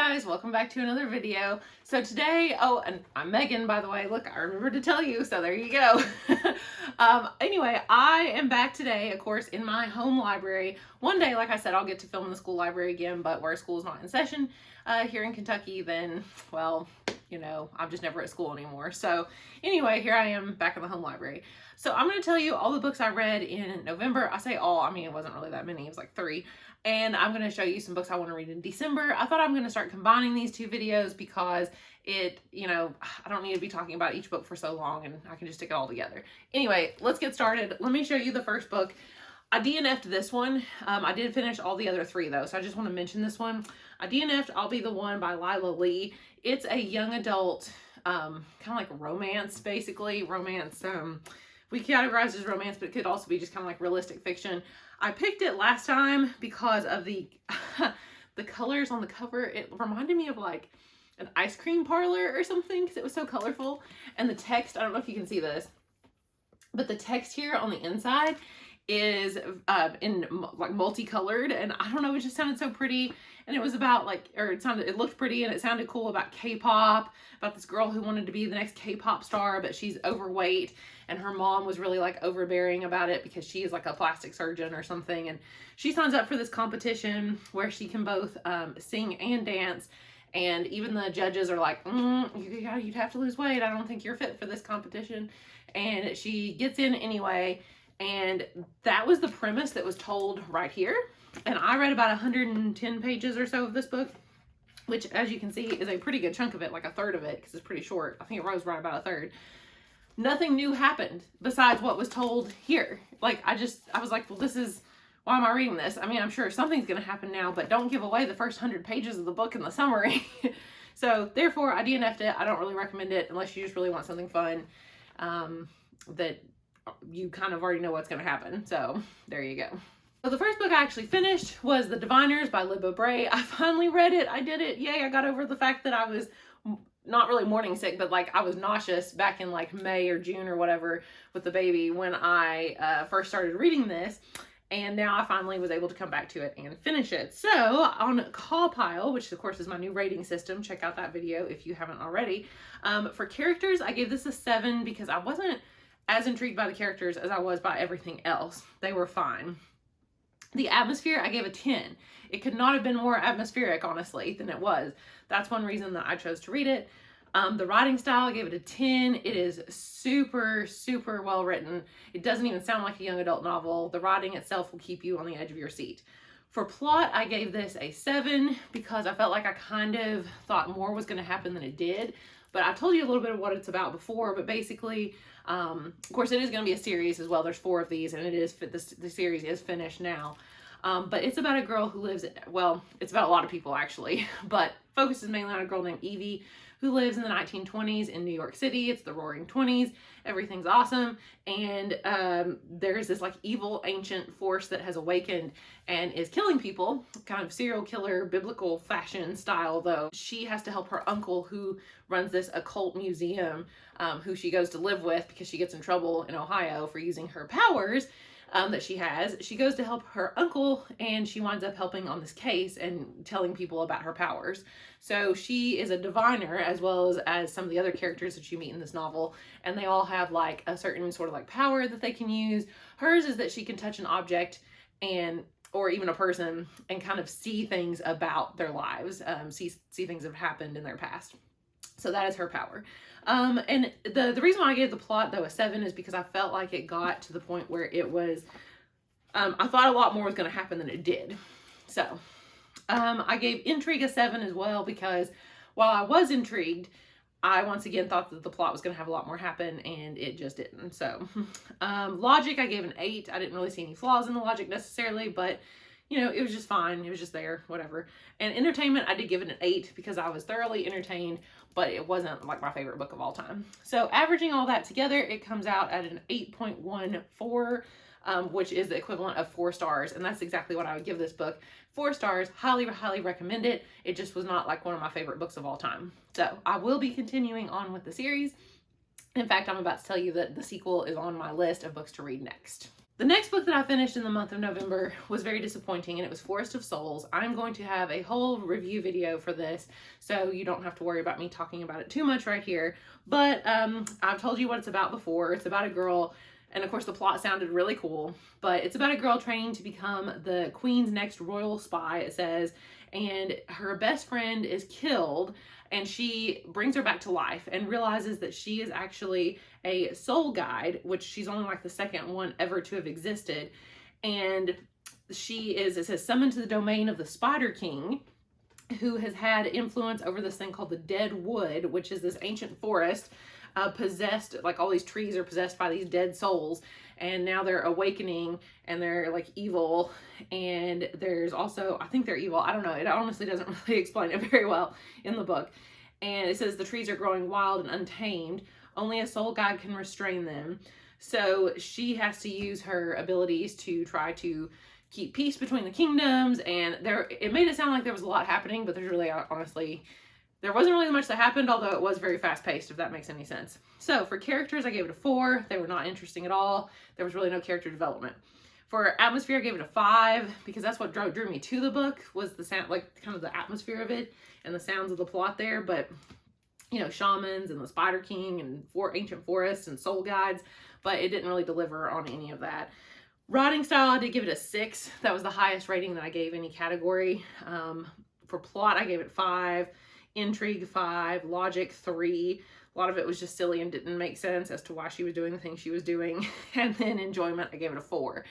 guys, welcome back to another video. So today, oh, and I'm Megan, by the way. Look, I remembered to tell you, so there you go. Anyway, I am back today, of course, in my home library. One day, like I said, I'll get to film in the school library again, but where school's not in session here in Kentucky, then, well, you know, I'm just never at school anymore. So anyway, here I am back in the home library. So I'm going to tell you all the books I read in November. I say all, I mean, it wasn't really that many. It was like 3. And I'm going to show you some books I want to read in December. I thought I'm going to start combining these 2 videos because it, you know, I don't need to be talking about each book for so long and I can just stick it all together. Anyway, let's get started. Let me show you the first book. I DNF'd this one. I did finish all the other 3 though, so I just want to mention this one. I DNF'd I'll Be the One by Lila Lee. It's a young adult, kind of like romance, basically. Romance, we categorize as romance, but it could also be just kind of like realistic fiction. I picked it last time because of the the colors on the cover. It reminded me of like an ice cream parlor or something because it was so colorful. And the text, I don't know if you can see this, but the text here on the inside is in like multicolored, and I don't know, it just sounded so pretty. And it was about like, or it looked pretty and it sounded cool, about K-pop, about this girl who wanted to be the next K-pop star, but she's overweight, and her mom was really like overbearing about it because she is like a plastic surgeon or something. And she signs up for this competition where she can both sing and dance. And even the judges are like, you'd have to lose weight. I don't think you're fit for this competition. And she gets in anyway. And that was the premise that was told right here. And I read about 110 pages or so of this book, which, as you can see, is a pretty good chunk of it, like a third of it, because it's pretty short. I think it was right about a third. Nothing new happened besides what was told here. Like, I was like, well, why am I reading this? I mean, I'm sure something's going to happen now, but don't give away the first 100 pages of the book in the summary. So, therefore, I DNF'd it. I don't really recommend it unless you just really want something fun that you kind of already know what's going to happen. So there you go. So the first book I actually finished was The Diviners by Libba Bray. I finally read it. I did it. Yay. I got over the fact that I was not really morning sick, but like I was nauseous back in like May or June or whatever with the baby when I first started reading this. And now I finally was able to come back to it and finish it. So on Cawpile, which of course is my new rating system, check out that video if you haven't already. For characters, I gave this a 7 because I wasn't as intrigued by the characters as I was by everything else. They were fine. The atmosphere, I gave a 10. It could not have been more atmospheric, honestly, than it was. That's one reason that I chose to read it. The writing style, I gave it a 10. It is super, super well written. It doesn't even sound like a young adult novel. The writing itself will keep you on the edge of your seat. For plot, I gave this a 7 because I felt like I kind of thought more was going to happen than it did. But I told you a little bit of what it's about before, but basically, of course, it is going to be a series as well. There's 4 of these, and it is the series is finished now. But it's about a girl who lives, well, it's about a lot of people actually, but focuses mainly on a girl named Evie who lives in the 1920s in New York City. It's the Roaring 20s. Everything's awesome. And there's this like evil ancient force that has awakened and is killing people, kind of serial killer, biblical fashion style though. She has to help her uncle who runs this occult museum, who she goes to live with because she gets in trouble in Ohio for using her powers that she has. She goes to help her uncle and she winds up helping on this case and telling people about her powers. So she is a diviner as well as some of the other characters that you meet in this novel, and they all have like a certain sort of like power that they can use. Hers is that she can touch an object or even a person and kind of see things about their lives, see things that have happened in their past. So that is her power. And the reason why I gave the plot though a 7 is because I felt like it got to the point where it was, I thought a lot more was going to happen than it did. So, I gave intrigue a 7 as well because while I was intrigued, I once again thought that the plot was going to have a lot more happen, and it just didn't. So, logic, I gave an 8. I didn't really see any flaws in the logic necessarily, but you know, it was just fine. It was just there, whatever. And entertainment, I did give it an 8 because I was thoroughly entertained, but it wasn't like my favorite book of all time. So averaging all that together, it comes out at an 8.14, which is the equivalent of 4 stars. And that's exactly what I would give this book. 4 stars, highly, highly recommend it. It just was not like one of my favorite books of all time. So I will be continuing on with the series. In fact, I'm about to tell you that the sequel is on my list of books to read next. The next book that I finished in the month of November was very disappointing, and it was Forest of Souls. I'm going to have a whole review video for this, so you don't have to worry about me talking about it too much right here. But I've told you what it's about before. It's about a girl, and of course the plot sounded really cool, but it's about a girl training to become the queen's next royal spy, it says, and her best friend is killed, and she brings her back to life and realizes that she is actually a soul guide, which she's only like the second one ever to have existed. And she is, it says, summoned to the domain of the Spider King, who has had influence over this thing called the Dead Wood, which is this ancient forest possessed, like all these trees are possessed by these dead souls, and now they're awakening and they're like evil. And there's also, I think they're evil, I don't know, it honestly doesn't really explain it very well in the book. And it says the trees are growing wild and untamed, only a soul guide can restrain them. So she has to use her abilities to try to keep peace between the kingdoms. And there, it made it sound like there was a lot happening, but there's really, honestly, there wasn't really much that happened, although it was very fast-paced, if that makes any sense. So for characters, I gave it a 4. They were not interesting at all. There was really no character development. For atmosphere, I gave it a 5, because that's what drew me to the book, was the sound, like kind of the atmosphere of it and the sounds of the plot there. But, you know, shamans and the Spider King and ancient forests and soul guides, but it didn't really deliver on any of that. Writing style, I did give it a 6. That was the highest rating that I gave any category. For plot, I gave it 5. Intrigue 5, logic 3. A lot of it was just silly and didn't make sense as to why she was doing the things she was doing. And then enjoyment, I gave it a 4.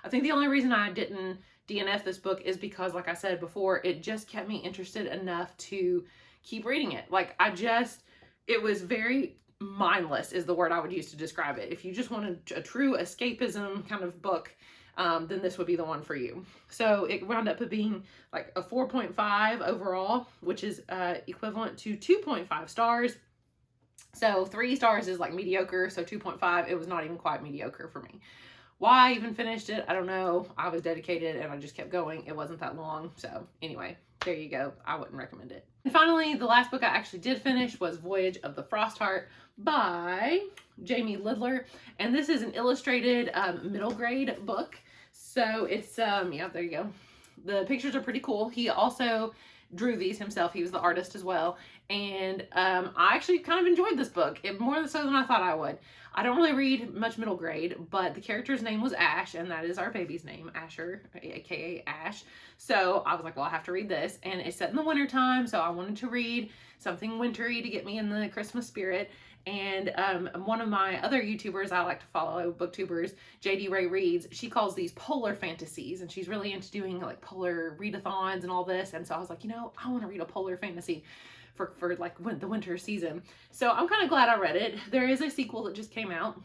I think the only reason I didn't DNF this book is because, like I said before, it just kept me interested enough to keep reading it. Like, it was very mindless is the word I would use to describe it. If you just wanted a true escapism kind of book, then this would be the one for you. So it wound up being like a 4.5 overall, which is equivalent to 2.5 stars. So 3 stars is like mediocre, so 2.5, it was not even quite mediocre for me. Why I even finished it, I don't know. I was dedicated and I just kept going. It wasn't that long. So anyway, there you go. I wouldn't recommend it. And finally, the last book I actually did finish was Voyage of the Frostheart by Jamie Lidler. And this is an illustrated middle grade book. So it's, yeah, there you go. The pictures are pretty cool. He also drew these himself. He was the artist as well. And I actually kind of enjoyed this book, more so than I thought I would. I don't really read much middle grade, but the character's name was Ash, and that is our baby's name, Asher, aka Ash. So I was like, well, I have to read this. And it's set in the winter time, so I wanted to read something wintry to get me in the Christmas spirit. And one of my other YouTubers I like to follow, booktubers, JD Ray Reads, she calls these polar fantasies, and she's really into doing like polar readathons and all this. And so I was like, you know, I want to read a polar fantasy for like the winter season. So I'm kind of glad I read it. There is a sequel that just came out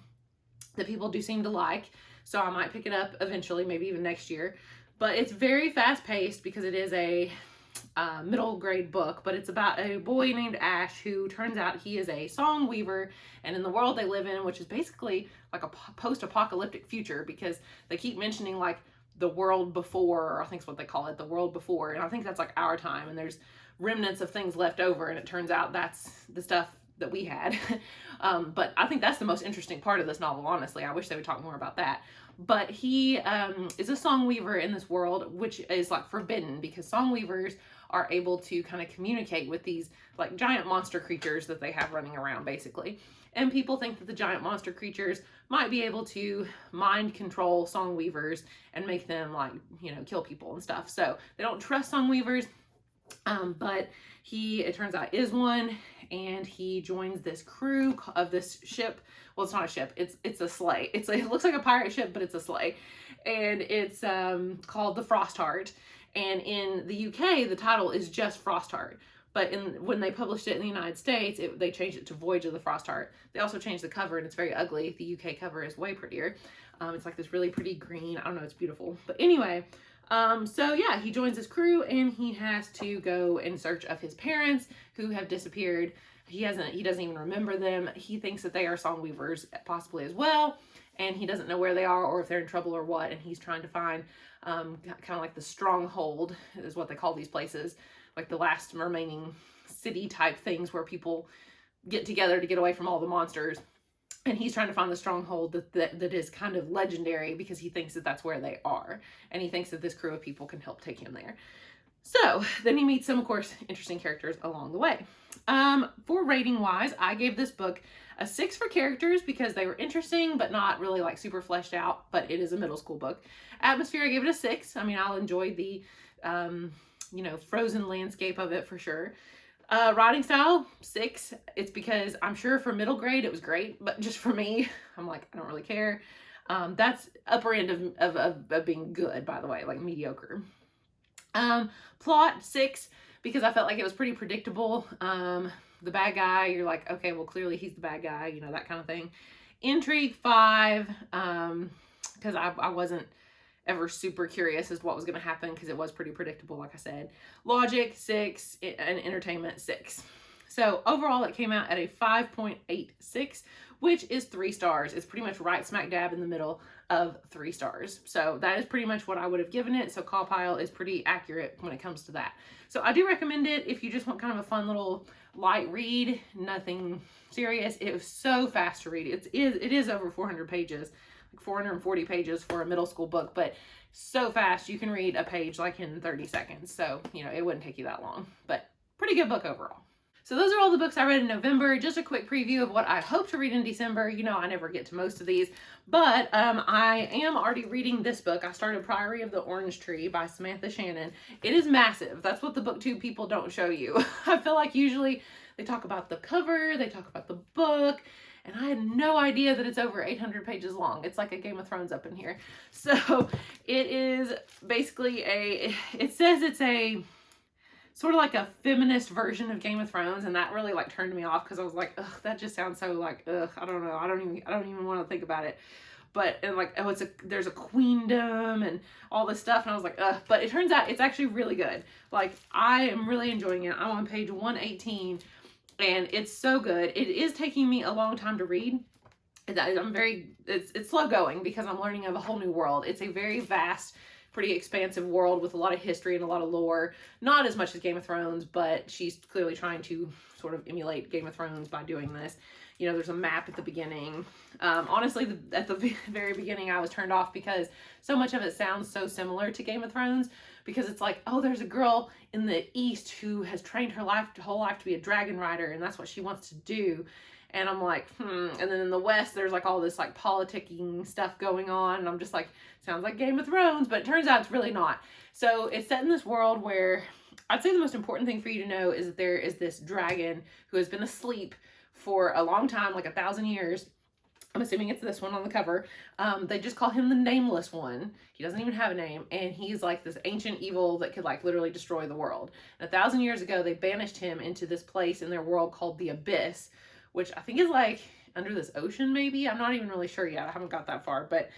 that people do seem to like, so I might pick it up eventually, maybe even next year. But it's very fast paced because it is a middle grade book, but it's about a boy named Ash who turns out he is a song weaver, and in the world they live in, which is basically like a post-apocalyptic future, because they keep mentioning like the world before, or I think it's what they call it, the world before, and I think that's like our time, and there's remnants of things left over, and it turns out that's the stuff that we had. But I think that's the most interesting part of this novel, honestly. I wish they would talk more about that. But he is a song weaver in this world, which is like forbidden, because song weavers are able to kind of communicate with these like giant monster creatures that they have running around, basically. And people think that the giant monster creatures might be able to mind control song weavers and make them, like, you know, kill people and stuff. So they don't trust song weavers. But he, it turns out, is one, and he joins this crew of this ship. Well, it's not a ship, it's a sleigh. It looks like a pirate ship, but it's a sleigh, and it's called the Frostheart. And in the UK, the title is just Frostheart. But when they published it in the United States, they changed it to Voyage of the Frostheart. They also changed the cover, and it's very ugly. The UK cover is way prettier. It's like this really pretty green. I don't know, it's beautiful. But anyway, so yeah, he joins this crew, and he has to go in search of his parents who have disappeared. He doesn't even remember them. He thinks that they are song weavers possibly as well, and he doesn't know where they are or if they're in trouble or what, and he's trying to find kind of like the stronghold is what they call these places, like the last remaining city type things where people get together to get away from all the monsters. and he's trying to find the stronghold that is kind of legendary because he thinks that that's where they are, and he thinks that this crew of people can help take him there. So then he meets some, of course, interesting characters along the way. For rating wise, I gave this book a 6 for characters because they were interesting but not really like super fleshed out, but it is a middle school book. Atmosphere, I gave it a 6. I mean, I'll enjoy the frozen landscape of it for sure. Writing style, 6. It's because I'm sure for middle grade it was great, but just for me, I'm like, I don't really care. That's upper end of being good, by the way, like mediocre. Plot, 6, because I felt like it was pretty predictable. The bad guy, you're like, okay, well, clearly he's the bad guy, that kind of thing. Intrigue, 5, because I wasn't ever super curious as to what was going to happen because it was pretty predictable, like I said. Logic, 6, and entertainment, 6. So overall, it came out at a 5.86, which is 3 stars. It's pretty much right smack dab in the middle of 3 stars. So that is pretty much what I would have given it. So Caw Pile is pretty accurate when it comes to that. So I do recommend it if you just want kind of a fun little light read, nothing serious. It was so fast to read. It is over 400 pages, like 440 pages for a middle school book, but so fast you can read a page like in 30 seconds. So, it wouldn't take you that long, but pretty good book overall. So those are all the books I read in November. Just a quick preview of what I hope to read in December. I never get to most of these, but I am already reading this book. I started Priory of the Orange Tree by Samantha Shannon. It is massive. That's what the booktube people don't show you. I feel like usually they talk about the cover, they talk about the book, and I had no idea that it's over 800 pages long. It's like a Game of Thrones up in here. So it is basically it says it's a sort of like a feminist version of Game of Thrones, and that really like turned me off because I was like, ugh, that just sounds so like, ugh, I don't know, I don't even want to think about it. But and like, oh, there's a queendom and all this stuff, and I was like, ugh. But it turns out it's actually really good. Like, I am really enjoying it. I'm on page 118, and it's so good. It is taking me a long time to read. It's slow going because I'm learning of a whole new world. It's a very vast, pretty expansive world with a lot of history and a lot of lore. Not as much as Game of Thrones, but she's clearly trying to sort of emulate Game of Thrones by doing this. There's a map at the beginning. Honestly, at the very beginning, I was turned off because so much of it sounds so similar to Game of Thrones, because it's like, oh, there's a girl in the East who has trained her whole life to be a dragon rider, and that's what she wants to do. And I'm like, And then in the West, there's like all this like politicking stuff going on. And I'm just like, sounds like Game of Thrones, but it turns out it's really not. So it's set in this world where I'd say the most important thing for you to know is that there is this dragon who has been asleep for a long time, like 1,000 years. I'm assuming it's this one on the cover. They just call him the Nameless One. He doesn't even have a name. And he's like this ancient evil that could like literally destroy the world. And 1,000 years ago, they banished him into this place in their world called the Abyss, which I think is like under this ocean, maybe. I'm not even really sure yet. I haven't got that far, but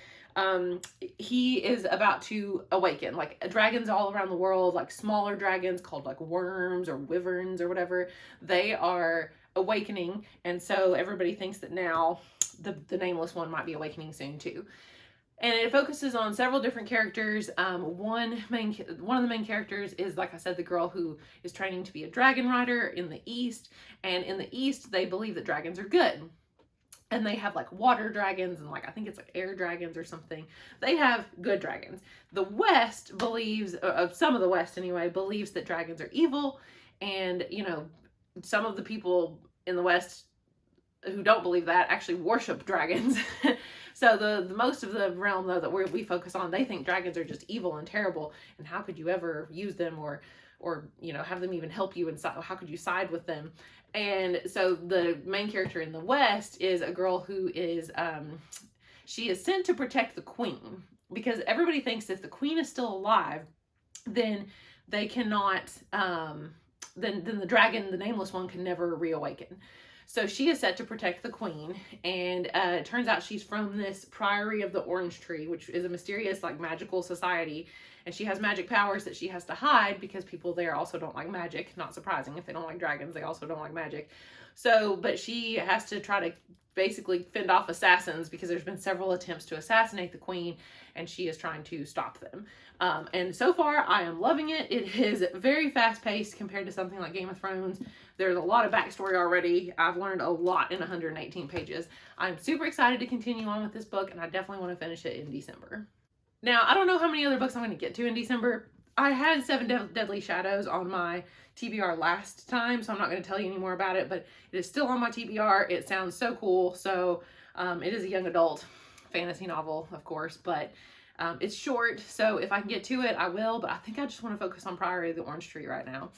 he is about to awaken. Like, dragons all around the world, like smaller dragons called like worms or wyverns or whatever, they are awakening. And so everybody thinks that now the Nameless One might be awakening soon too. And it focuses on several different characters. One of the main characters is, like I said, the girl who is training to be a dragon rider in the East. And in the East, they believe that dragons are good. And they have like water dragons and like, I think it's like air dragons or something. They have good dragons. The West believes, some of the West anyway, believes that dragons are evil. And, some of the people in the West who don't believe that actually worship dragons. So the most of the realm, though, that we focus on, they think dragons are just evil and terrible, and how could you ever use them or have them even help you, and how could you side with them? And so the main character in the West is a girl who is she is sent to protect the queen, because everybody thinks if the queen is still alive, then they cannot then the dragon, the Nameless One, can never reawaken. So she is set to protect the queen, and it turns out she's from this Priory of the Orange Tree, which is a mysterious, like, magical society, and she has magic powers that she has to hide because people there also don't like magic. Not surprising, if they don't like dragons, they also don't like magic. So, but she has to try to basically fend off assassins because there's been several attempts to assassinate the queen, and she is trying to stop them. And so far, I am loving it. It is very fast-paced compared to something like Game of Thrones. There's a lot of backstory already. I've learned a lot in 118 pages. I'm super excited to continue on with this book, and I definitely want to finish it in December. Now, I don't know how many other books I'm going to get to in December. I had Seven Deadly Shadows on my TBR last time, so I'm not going to tell you any more about it, but it is still on my TBR. It sounds so cool. So it is a young adult fantasy novel, of course, but it's short, so if I can get to it, I will, but I think I just want to focus on Priory of the Orange Tree right now.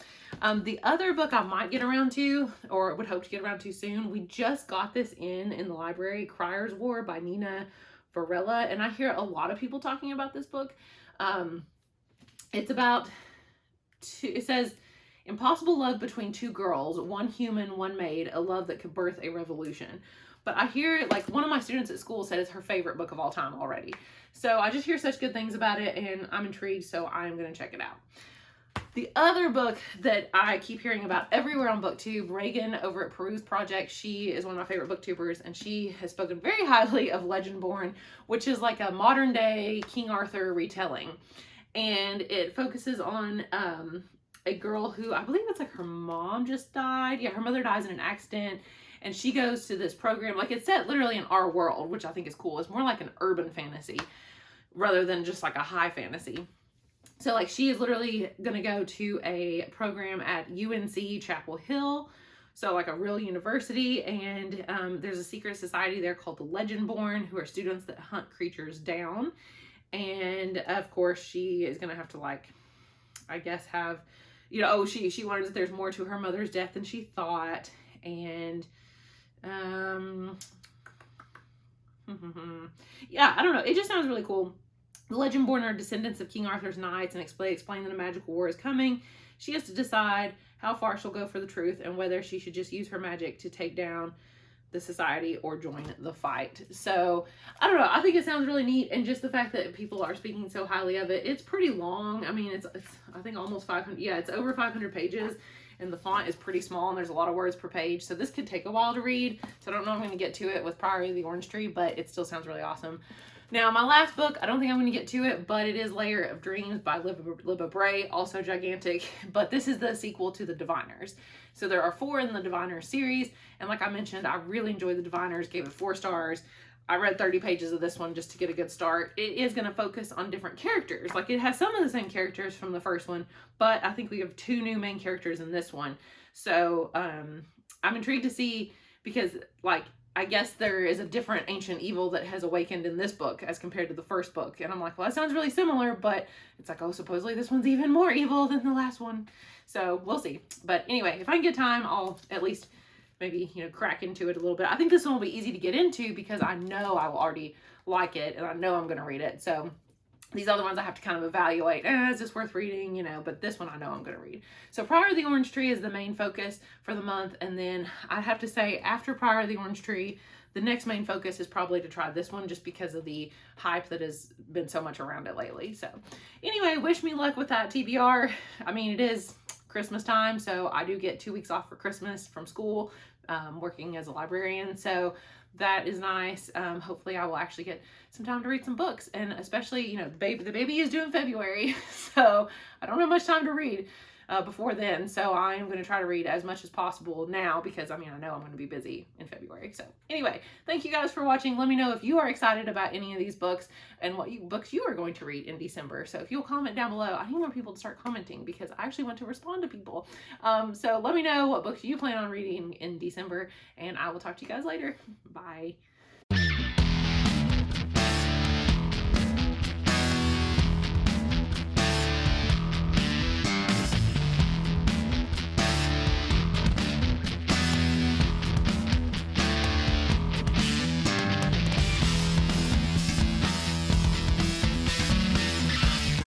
The other book I might get around to, or would hope to get around to soon, we just got this in the library, Crier's War by Nina Varela, and I hear a lot of people talking about this book. It's about, it says, impossible love between two girls, one human, one maid, a love that could birth a revolution. But I hear, like, one of my students at school said it's her favorite book of all time already. So I just hear such good things about it, and I'm intrigued, so I'm going to check it out. The other book that I keep hearing about everywhere on BookTube, Reagan over at Peruse Project, she is one of my favorite booktubers, and she has spoken very highly of Legendborn, which is like a modern day King Arthur retelling. And it focuses on a girl who, I believe it's like her mom just died. Yeah, her mother dies in an accident, and she goes to this program. Like, it's set literally in our world, which I think is cool. It's more like an urban fantasy rather than just like a high fantasy. So, like, she is literally going to go to a program at UNC Chapel Hill, so like a real university, and there's a secret society there called the Legendborn, who are students that hunt creatures down. And of course, she is going to have to, like, I guess have, you know, oh, she learns that there's more to her mother's death than she thought, and yeah, I don't know, it just sounds really cool. The Legendborn are descendants of King Arthur's knights, and explain that a magical war is coming. She has to decide how far she'll go for the truth and whether she should just use her magic to take down the society or join the fight. So I don't know, I think it sounds really neat, and just the fact that people are speaking so highly of it. It's pretty long. I mean, it's I think almost 500, yeah, it's over 500 pages, and the font is pretty small, and there's a lot of words per page, so this could take a while to read. So I don't know if I'm going to get to it with Priory of the Orange Tree, but it still sounds really awesome. Now, my last book, I don't think I'm going to get to it, but it is Layer of Dreams by Libba Bray, also gigantic, but this is the sequel to The Diviners. So there are 4 in the Diviners series, and like I mentioned, I really enjoyed The Diviners, gave it 4 stars. I read 30 pages of this one just to get a good start. It is going to focus on different characters. Like, it has some of the same characters from the first one, but I think we have 2 new main characters in this one. So I'm intrigued to see, because, like, I guess there is a different ancient evil that has awakened in this book as compared to the first book. And I'm like, well, that sounds really similar, but it's like, oh, supposedly this one's even more evil than the last one. So we'll see. But anyway, if I can get time, I'll at least maybe, you know, crack into it a little bit. I think this one will be easy to get into because I know I will already like it, and I know I'm going to read it. So these other ones I have to kind of evaluate. Is this worth reading? You know, but this one I know I'm going to read. So Priory of the Orange Tree is the main focus for the month. And then I have to say, after Priory of the Orange Tree, the next main focus is probably to try this one, just because of the hype that has been so much around it lately. So anyway, wish me luck with that TBR. I mean, it is Christmas time, so I do get 2 weeks off for Christmas from school, working as a librarian. So that is nice. Hopefully I will actually get some time to read some books, and especially, you know, the baby is due in February, so I don't have much time to read before then. So I am going to try to read as much as possible now, because I mean, I know I'm going to be busy in February. So anyway, thank you guys for watching. Let me know if you are excited about any of these books and what books you are going to read in December. So if you'll comment down below, I need more people to start commenting, because I actually want to respond to people. So let me know what books you plan on reading in December, and I will talk to you guys later. Bye.